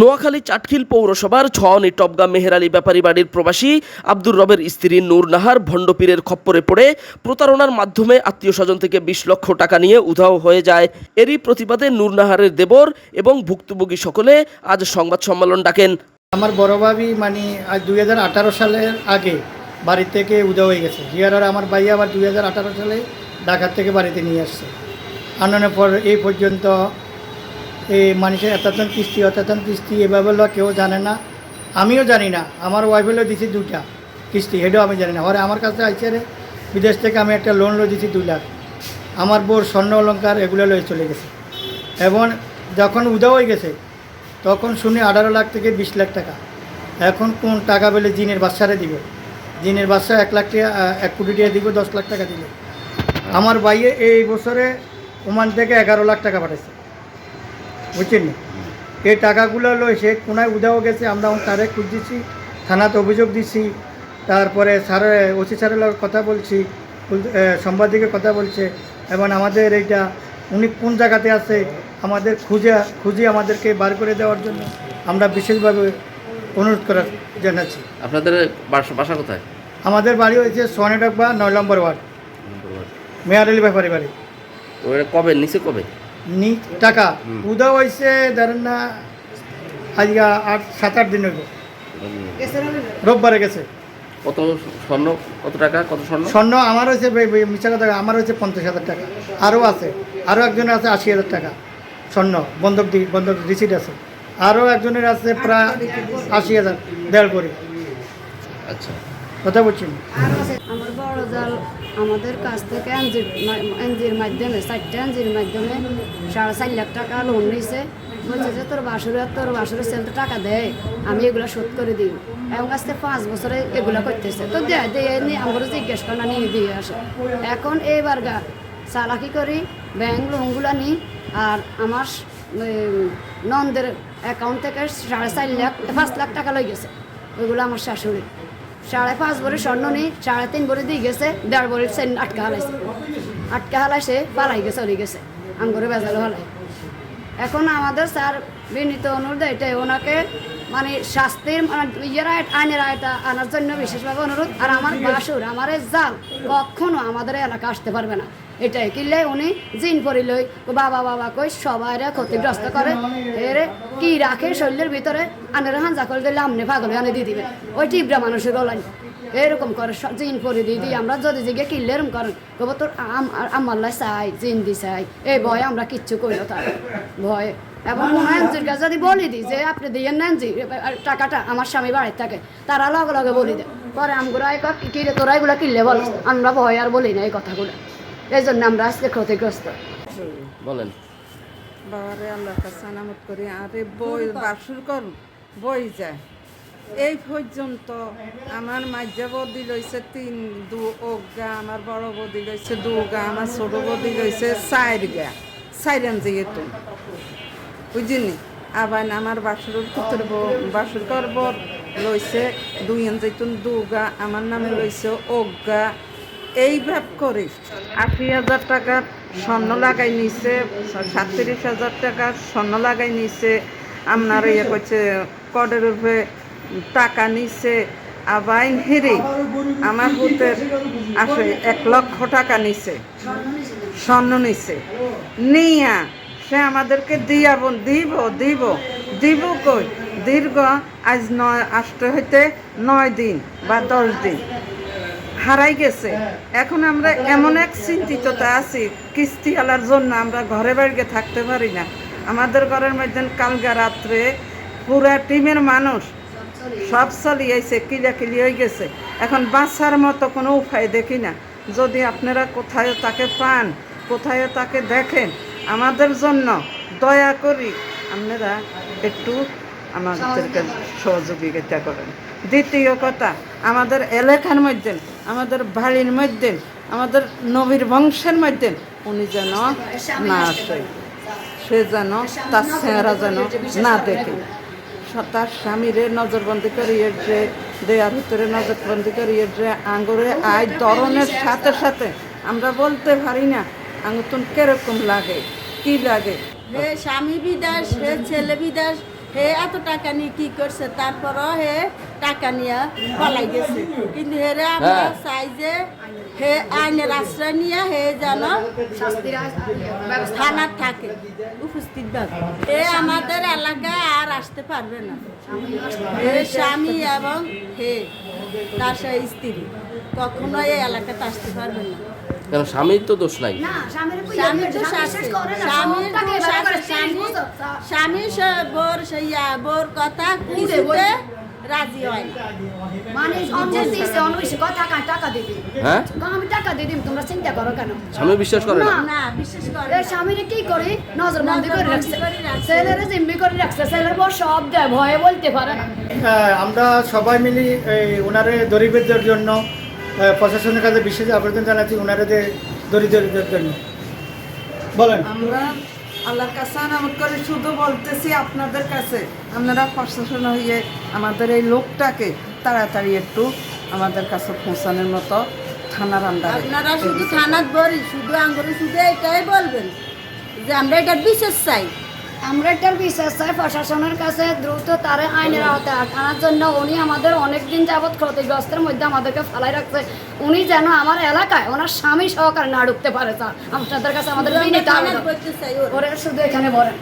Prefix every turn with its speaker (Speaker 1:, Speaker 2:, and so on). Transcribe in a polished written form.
Speaker 1: নোয়াখালী চাটখিল পৌরসভার ছয়নি টপগা মেহের আলী ব্যাপারী বাড়ির প্রবাসী আব্দুর রবের স্ত্রী নূর নাহার ভণ্ডপীরের খপ্পরে পড়ে প্রতারণার মাধ্যমে আত্মীয় স্বজন থেকে ২০ লক্ষ টাকা নিয়ে উধাও হয়ে যায়। এরই প্রতিবাদে নূর নাহারের দেবর এবং ভুক্তভোগী সকলে আজ সংবাদ সম্মেলন ডাকেন।
Speaker 2: আমার বড় ভাবি মানে আজ 2018 সালের আগে বাড়ি থেকে উদা হয়ে গেছে। জিয়ার আমার ভাই আবার 2018 সালে ঢাকা থেকে বাড়িতে নিয়ে আসছে। আনানোর পর এই পর্যন্ত এই মানুষের এতজন কিস্তি এভাবে কেউ জানে না, আমিও জানি না। আমার ওয়াইফেরও দিছি 2টা কিস্তি, হেডও আমি জানি না। পরে আমার কাছে আইসে বিদেশ থেকে আমি একটা লোন লো দিছি 2 লাখ। আমার বোর স্বর্ণ অলঙ্কার এগুলো লয়ে চলে গেছে। এবং যখন উদা হয়ে গেছে তখন শুনে 18 লাখ থেকে 20 লাখ টাকা। এখন কোন টাকা পেলে জিনের বাচ্চারে দিব, জিনের বাচ্চা 1 লাখ টাকা 1 কোটি টাকা দিব, 10 লাখ টাকা দিলে। আমার ভাইয়ে এই বছরে ওমান থেকে 11 লাখ টাকা পাঠাইছে, বুঝছেন না? এই টাকাগুলো লই সে কোনায় উদাও গেছে। আমরা তারে খুঁজ দিচ্ছি, থানাতে অভিযোগ দিচ্ছি, তারপরে ওসি স্যারের কথা বলছি, সাংবাদিকের কথা বলছে। এবং আমাদের এইটা উনি কোন জায়গাতে আছে আমাদের খুঁজে আমাদেরকে বার করে দেওয়ার জন্য আমরা বিশেষভাবে অনুরোধ করার জানাচ্ছি।
Speaker 3: আপনাদের বাসা কোথায়?
Speaker 2: আমাদের বাড়ি হয়েছে ছয়নি টপগা 9 নম্বর ওয়ার্ড, মেহের আলী ব্যাপারী বাড়ি।
Speaker 3: কবে নিচে কবে
Speaker 2: টাকা উদা হয়েছে ধরেন না আজকে 7-8 দিন হইব, রোববারে গেছে।
Speaker 3: কত স্বর্ণ, কত টাকা, কত
Speaker 2: স্বর্ণ আমার হয়েছে মিছা কথা, আমার হয়েছে 50,000 টাকা। আরও আছে, আরও একজনের আছে 80,000 টাকা স্বর্ণ, বন্ধক রিসিট আছে। আরও একজনের আছে প্রায় 80,000, 1.5 কোটি।
Speaker 3: আচ্ছা,
Speaker 2: কথা বলছি।
Speaker 4: আমার বড় জাল আমাদের কাছ থেকে এনজির মাধ্যমে 4টা এনজির মাধ্যমে 4.5 লাখ টাকা লোন নিয়েছে। বলছে যে তোর বাসুরের সেল তো টাকা দেয়, আমি এগুলো শোধ করে দিই। এবং আজকে 5 বছরে এগুলো করতেছে, তো দিয়ে নিয়ে আমরা জিজ্ঞেস করা নিয়ে দিয়ে আসে। এখন এইবার চালাকি করি ব্যাংক লোনগুলো নিই। আর আমার নন্দের অ্যাকাউন্ট থেকে 5 লাখ টাকা লই গেছে। ওইগুলো আমার শাশুড়ি 5.5 ভরি স্বর্ণ নিই, 3.5 ভরি দিয়ে গেছে, 1.5 ভরি সেন আটকা হালাইছে পালাই গেছে, চলে গেছে আমগরে বেজাল হলাই। এখন আমাদের স্যার বিনীত অনুরোধ এটাই, ওনাকে মানে শাস্তির আইনের আয়টা আনার জন্য বিশেষভাবে অনুরোধ। আর আমার বাসুর আমার জাল কখনো আমাদের এলাকা আসতে পারবে না, এটাই কিনলে উনি জিন পরি লই বাবা কই সবাই ক্ষতিগ্রস্ত করে। এর কি রাখে শরীরের ভিতরে আনের হাঞ্জা করে দিলে আমনে পাগল আনে দিয়ে দিবে, ওই টিবরা মানুষের গলাই এরকম করে জিন পরি দিই। আমরা যদি জিগে কিনলে এরকম করেন কব তোর আমাল্লাই চাই জিন দি চাই, এই ভয়ে আমরা কিচ্ছু করি না তার ভয়ে। এবং এনজির কাছে যদি বলি দিই যে আপনি দিয়ে এনজি টাকাটা আমার স্বামী বাড়ির থাকে, তারা লগে লগে বলি দেয়। পরে আমগুলো কিনে তোরা এগুলো কিনলে বল, আমরা ভয় আর বলি না এই কথাগুলো। এই জন্য আমরা আজকে ক্ষতিগ্রস্ত।
Speaker 3: বলেন।
Speaker 5: বাবারে আল্লাহর কাছে নামত করি, আরে বাসুর কর বই যায়। এই পর্যন্ত আমার মাঝা বৌদি লইছে 2 গা, আমার বড় বৌদি লইছে 2 গা, আমার ছোট বৌদি লইছে 4 গা, 4 যেহেতু বুঝিনি। আবার আমার বাসুর করব লইছে 2 যেতুন 2 গা, আমার নামে লইছে গা। এই ভাব করে 80,000 টাকার স্বর্ণ লাগাই নিছে, 37,000 টাকার স্বর্ণ লাগাই নিছে। আপনার করছে কডের উপরে টাকা নিছে। আবার হেরে আমার হুতের আসে 1 লক্ষ টাকা নিছে, স্বর্ণ নিছে। নিয়া সে আমাদেরকে দিব কই দীর্ঘ আজ 9 দিন বা 10 দিন হারাই গেছে। এখন আমরা এমন এক চিন্তিততা আছি, কিস্তি আলার জন্য আমরা ঘরে বাইরে থাকতে পারি না। আমাদের ঘরের মধ্যে কালকে রাত্রে পুরা টিমের মানুষ সব চালিয়েছে, কিলাকিলি হয়ে গেছে। এখন বাঁচার মতো কোনো উপায় দেখি না। যদি আপনারা কোথায় তাকে পান, কোথায় তাকে দেখেন, আমাদের জন্য দয়া করি আপনারা একটু আমাদেরকে সহযোগিতা করেন। দ্বিতীয় কথা, আমাদের এলাকার মধ্যে, আমাদের বাড়ির মধ্যে, আমাদের নবীর বংশের মধ্যে উনি যেন না আসে, সে যেন তার চেহারা যেন না দেখে। তার স্বামীরে নজরবন্দি করিয়ে যে দেয়ার ভিতরে নজরবন্দি করিয়ে যে আঙ্গুরে আয় ধরনের সাথে সাথে আমরা বলতে পারি না আঙ্গুতুন কিরকম লাগে, কি লাগে।
Speaker 6: স্বামী বিদাস, ছেলে বিদাস, হে এত টাকা নিয়ে কি করছে, তারপরও হে টাকা নিয়ে পলাই গেছে। কিন্তু হেরে আমরা
Speaker 3: হ্যাঁ।
Speaker 6: চাই যে হে আইনের আশ্রয় নিয়ে হে যেন
Speaker 4: শাস্তির ব্যবস্থা
Speaker 6: থানার থাকে উপস্থিত ভাবে। হে আমাদের এলাকায় আর আসতে পারবে না। হে স্বামী এবং হে তার স্ত্রী কখনো এই এলাকাতে আসতে পারবে না।
Speaker 3: কেন স্বামীর তো দোষ নাই।
Speaker 4: না স্বামীর
Speaker 6: স্বামীর দোষ আছে, স্বামীর দোষ আছে, স্বামী বোর বোর কথা কিছুতে রাজি হয় না।
Speaker 4: মানে অঞ্চল দিয়েছে অনবৈশ টাকা টাকা দিবি,
Speaker 3: হ্যাঁ
Speaker 4: আমি টাকা দিয়ে দিবি, তোমরা চিন্তা করো কেন?
Speaker 3: স্বামী বিশ্বাস করে না।
Speaker 6: না বিশেষ করে
Speaker 4: এ স্বামীরে কি করে নজরবন্দি করে রাখছে,
Speaker 6: করে রাখছে।
Speaker 4: ছেলেরে জিম্মি করে রাখছে, ছেলের বর সব দেয়, ভয়ে বলতে পারে না।
Speaker 2: আমরা সবাই মিলে এই ওনারে দরিদ্রদের জন্য প্রশাসনের কাছে বিশেষ আবেদন জানাচ্ছি, ওনাদের দরিদ্রদের জন্য। বলেন।
Speaker 5: আমরা আল্লাহর কাছে আনামত করে শুধু বলতেছি আপনাদের কাছে, আপনারা প্রশাসন হয়ে আমাদের এই লোকটাকে তাড়াতাড়ি একটু আমাদের কাছে পৌঁছানোর মতো থানার আন্ডারে।
Speaker 6: আপনারা শুধু থানাত বলি, শুধু আঙ্গুরে শুধু এটাই বলবেন যে আমরা এটার বিশেষ চাই।
Speaker 4: আমরা এটার বিশ্বাস চাই প্রশাসনের কাছে দ্রুত তারে আইনের আওতায় আনার জন্য। উনি আমাদের অনেক দিন যাবৎ ক্ষতিগ্রস্তের মধ্যে আমাদেরকে ফেলাই রাখছে। উনি যেন আমার এলাকায় ওনার স্বামী সহকারে না ঢুকতে পারে, স্যার আপনাদের কাছে আমাদের বিনীত
Speaker 6: থানাত
Speaker 4: আবেদন।
Speaker 6: করতে চাই
Speaker 4: ওরা শুধু এখানে বলেন।